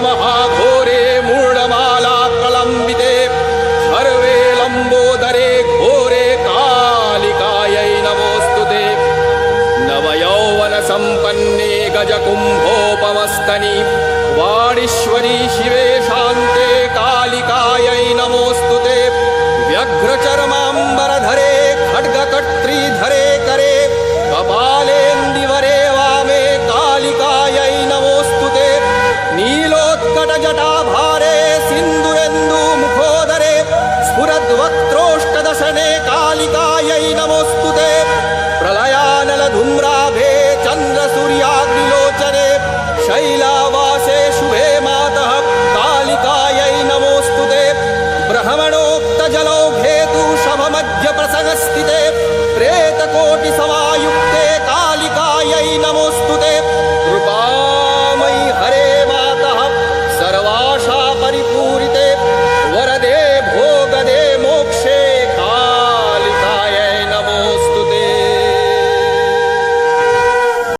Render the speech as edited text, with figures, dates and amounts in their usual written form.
महाघोरे मूढमाला प्रलम्बिते सर्वे लम्बोदरे घोरे कालिकायै नमोऽस्तुते। नवयौवनसम्पन्ने गजकुम्भोपमस्तनि वाणीश्वरी शिवे शान्ते कालिकायै नमोऽस्तुते। व्यघ्रचर्माम्बरधरे खड्गकट्रीधरे करे कपालेन्दिवरे वामे कालिकायै नमोऽस्तुते। नीलोत्कटजटाभारे सिन्दूरेन्दुमुखोदरे स्फुरद्वक्त्रोष्टदशने कालिकायै नमोऽस्तुते। प्रलयानलधूम्राभे चन्द्रसूर्याग्निलोचने शैलावासे शुभे मातः कालिकायै नमोऽस्तुते। ब्रह्मणोक्तजलौघेतु शभमध्यप्रसंस्थिते प्रेतकोटिसमायुक्ते कालिकायै नमोऽस्तुते।